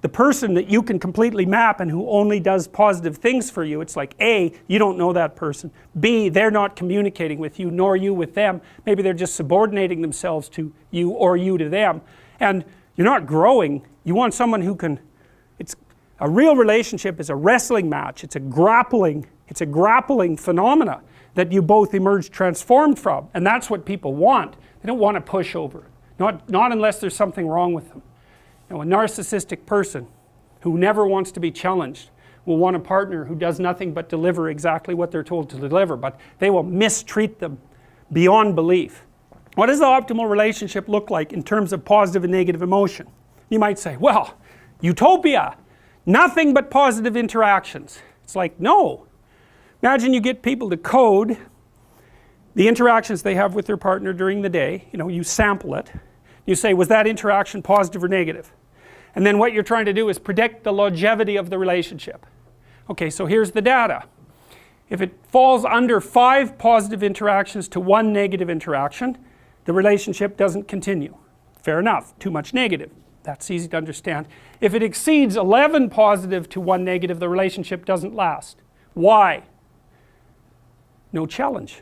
the person that you can completely map and who only does positive things for you, it's like A, you don't know that person, B, they're not communicating with you nor you with them, maybe they're just subordinating themselves to you or you to them, and you're not growing. You want someone who can, it's a real relationship is a wrestling match, it's a grappling phenomena that you both emerge transformed from, and that's what people want. They don't want a pushover, not unless there's something wrong with them. You know, a narcissistic person who never wants to be challenged will want a partner who does nothing but deliver exactly what they're told to deliver, but they will mistreat them beyond belief. What does the optimal relationship look like in terms of positive and negative emotion? You might say, well, utopia, nothing but positive interactions. It's like, no. Imagine you get people to code the interactions they have with their partner during the day. You know, you sample it. You say, was that interaction positive or negative? And then what you're trying to do is predict the longevity of the relationship. Okay, so here's the data. If it falls under 5 positive interactions to 1 negative interaction, the relationship doesn't continue. Fair enough, too much negative. That's easy to understand. If it exceeds 11 positive to 1 negative, the relationship doesn't last. Why? No challenge.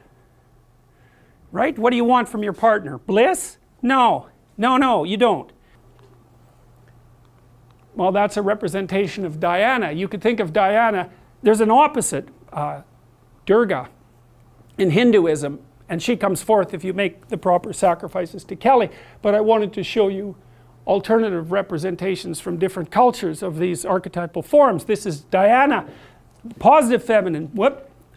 Right? What do you want from your partner? Bliss? No. No, you don't. Well, that's a representation of Diana. You could think of Diana, there's an opposite, Durga, in Hinduism, and she comes forth if you make the proper sacrifices to Kali. But I wanted to show you alternative representations from different cultures of these archetypal forms. This is Diana, positive feminine,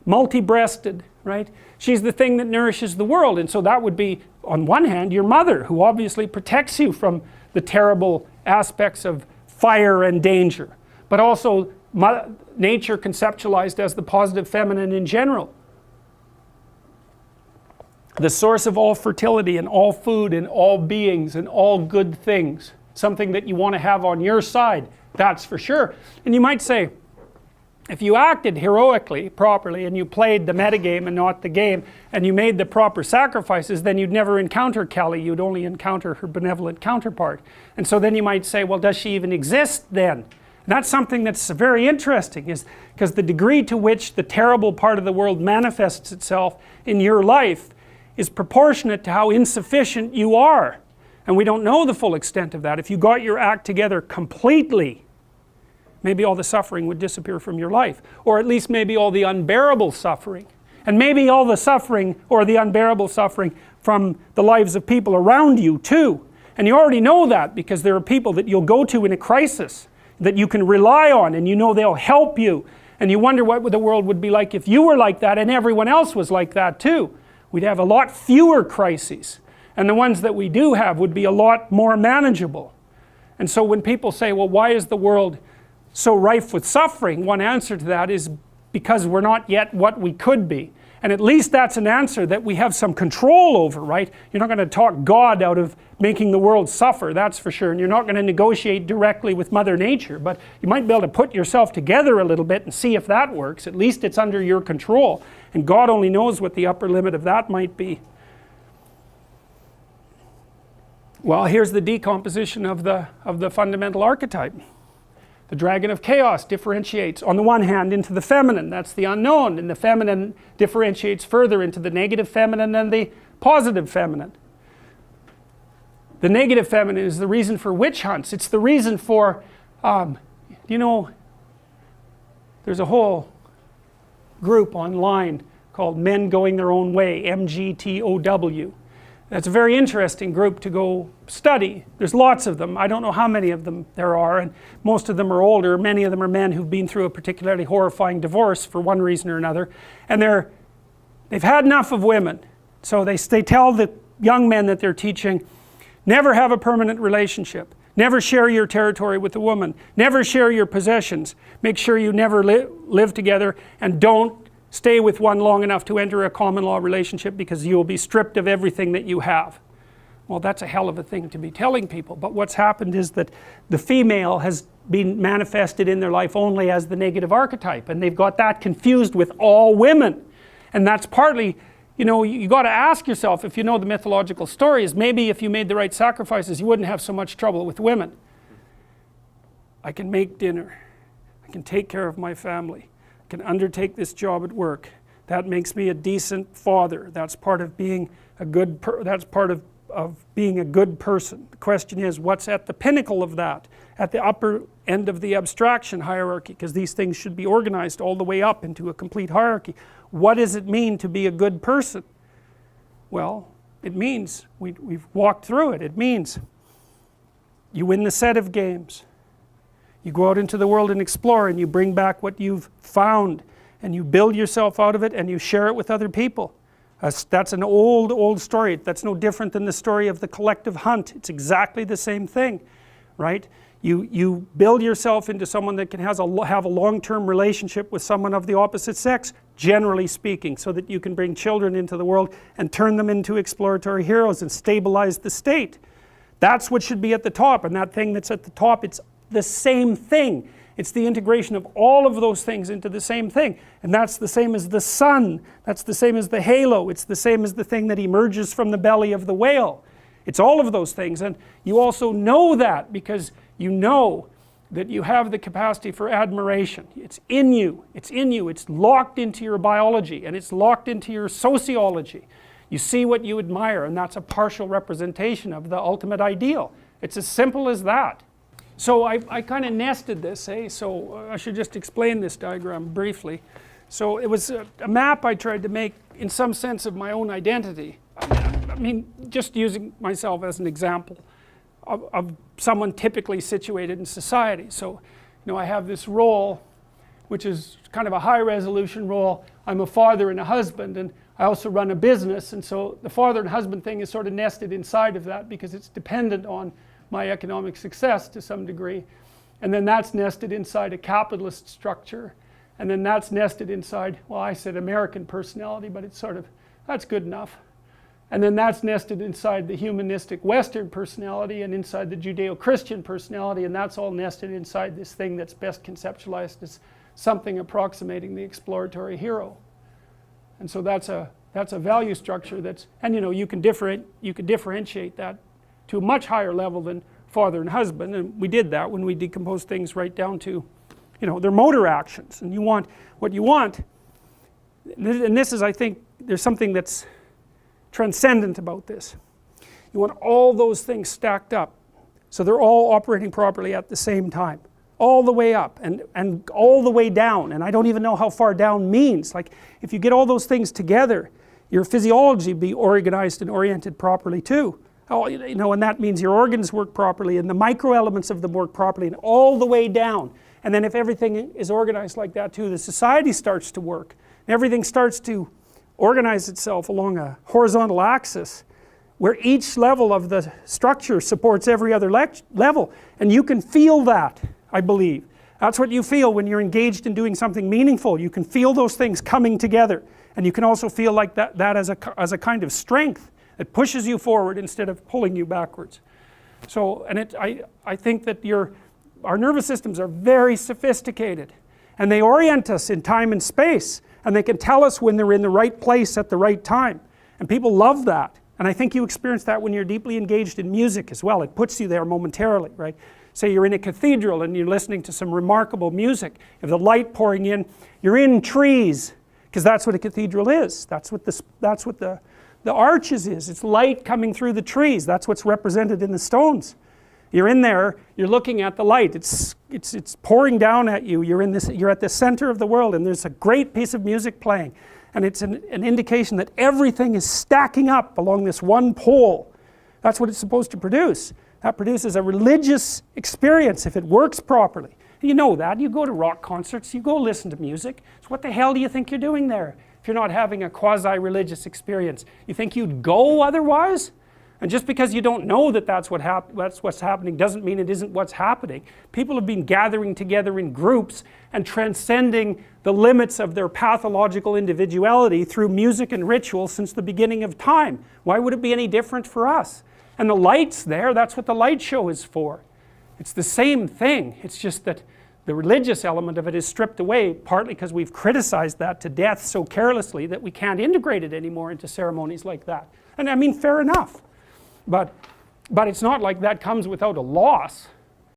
multi-breasted, right? She's the thing that nourishes the world, and so that would be, on one hand, your mother, who obviously protects you from the terrible aspects of fire and danger, but also nature conceptualized as the positive feminine in general. The source of all fertility and all food and all beings and all good things. Something that you want to have on your side, that's for sure. And you might say, if you acted heroically, properly, and you played the metagame and not the game, and you made the proper sacrifices, then you'd never encounter Kelly, you'd only encounter her benevolent counterpart. And so then you might say, well, does she even exist then? And that's something that's very interesting, is because the degree to which the terrible part of the world manifests itself in your life is proportionate to how insufficient you are. And we don't know the full extent of that. If you got your act together completely, maybe all the suffering would disappear from your life, or at least maybe all the unbearable suffering, and maybe all the suffering or the unbearable suffering from the lives of people around you too. And you already know that because there are people that you'll go to in a crisis that you can rely on, and you know they'll help you, and you wonder what the world would be like if you were like that and everyone else was like that too. We'd have a lot fewer crises, and the ones that we do have would be a lot more manageable. And so when people say, well, why is the world so rife with suffering? One answer to that is because we're not yet what we could be. And at least that's an answer that we have some control over, right? You're not going to talk God out of making the world suffer, that's for sure. And you're not going to negotiate directly with Mother Nature, but you might be able to put yourself together a little bit and see if that works. At least it's under your control. And God only knows what the upper limit of that might be. Well, here's the decomposition of the fundamental archetype. The dragon of chaos differentiates, on the one hand, into the feminine, that's the unknown, and the feminine differentiates further into the negative feminine and the positive feminine. The negative feminine is the reason for witch hunts. It's the reason for, you know, there's a whole group online called Men Going Their Own Way, MGTOW. That's a very interesting group to go study. There's lots of them. I don't know how many of them there are, and most of them are older. Many of them are men who've been through a particularly horrifying divorce for one reason or another, and they've had enough of women. So they tell the young men that they're teaching, never have a permanent relationship. Never share your territory with a woman. Never share your possessions. Make sure you never live together, and don't stay with one long enough to enter a common law relationship because you will be stripped of everything that you have. Well, that's a hell of a thing to be telling people, but what's happened is that the female has been manifested in their life only as the negative archetype, and they've got that confused with all women. And that's partly, you know, you got to ask yourself, if you know the mythological stories, maybe if you made the right sacrifices you wouldn't have so much trouble with women. I can make dinner, I can take care of my family, I can undertake this job at work, that makes me a decent father, that's part of being a good being a good person. The question is, what's at the pinnacle of that, at the upper end of the abstraction hierarchy, because these things should be organized all the way up into a complete hierarchy. What does it mean to be a good person? Well, it means, we've walked through it, it means you win the set of games, you go out into the world and explore, and you bring back what you've found, and you build yourself out of it, and you share it with other people. That's an old story. That's no different than the story of the collective hunt. It's exactly the same thing, right? You build yourself into someone that can have a long-term relationship with someone of the opposite sex, generally speaking, so that you can bring children into the world and turn them into exploratory heroes and stabilize the state. That's what should be at the top, and that thing that's at the top, it's the same thing. It's the integration of all of those things into the same thing, and that's the same as the sun, that's the same as the halo, it's the same as the thing that emerges from the belly of the whale. It's all of those things, and you also know that because you know that you have the capacity for admiration. It's in you, it's locked into your biology, and it's locked into your sociology. You see what you admire, and that's a partial representation of the ultimate ideal. It's as simple as that. So I kind of nested this, so I should just explain this diagram briefly. So it was a map I tried to make in some sense of my own identity. I mean, just using myself as an example of someone typically situated in society. So, I have this role, which is kind of a high resolution role. I'm a father and a husband, and I also run a business, and so the father and husband thing is sort of nested inside of that because it's dependent on my economic success to some degree. And then that's nested inside a capitalist structure, and then that's nested inside, well, I said American personality, but it's sort of, that's good enough. And then that's nested inside the humanistic Western personality and inside the Judeo-Christian personality, and that's all nested inside this thing that's best conceptualized as something approximating the exploratory hero. And so that's a value structure that's, and you can differentiate that to a much higher level than father and husband, and we did that when we decomposed things right down to, their motor actions. And you want, what you want, and this is, I think, there's something that's transcendent about this. You want all those things stacked up so they're all operating properly at the same time, all the way up and all the way down, and I don't even know how far down means. Like, if you get all those things together, your physiology be organized and oriented properly too. And that means your organs work properly and the micro elements of them work properly and all the way down. And then if everything is organized like that too, the society starts to work. And everything starts to organize itself along a horizontal axis where each level of the structure supports every other level. And you can feel that, I believe. That's what you feel when you're engaged in doing something meaningful. You can feel those things coming together. And you can also feel like that as a kind of strength. It pushes you forward instead of pulling you backwards. So, and I think that our nervous systems are very sophisticated, and they orient us in time and space, and they can tell us when they're in the right place at the right time. And people love that. And I think you experience that when you're deeply engaged in music as well. It puts you there momentarily, right? Say you're in a cathedral and you're listening to some remarkable music. If the light pouring in, you're in trees, because that's what a cathedral is. That's what the arches is. It's light coming through the trees. That's what's represented in the stones. You're in there, you're looking at the light, it's pouring down at you, you're at the center of the world, and there's a great piece of music playing, and it's an indication that everything is stacking up along this one pole. That's what it's supposed to produce. That produces a religious experience if it works properly. You know that. You go to rock concerts, you go listen to music. So what the hell do you think you're doing there if you're not having a quasi-religious experience? You think you'd go otherwise? And just because you don't know that that's what's happening doesn't mean it isn't what's happening. People have been gathering together in groups and transcending the limits of their pathological individuality through music and ritual since the beginning of time. Why would it be any different for us? And the light's there, that's what the light show is for. It's the same thing, it's just that the religious element of it is stripped away, partly because we've criticized that to death so carelessly that we can't integrate it anymore into ceremonies like that. And I mean, fair enough. But it's not like that comes without a loss.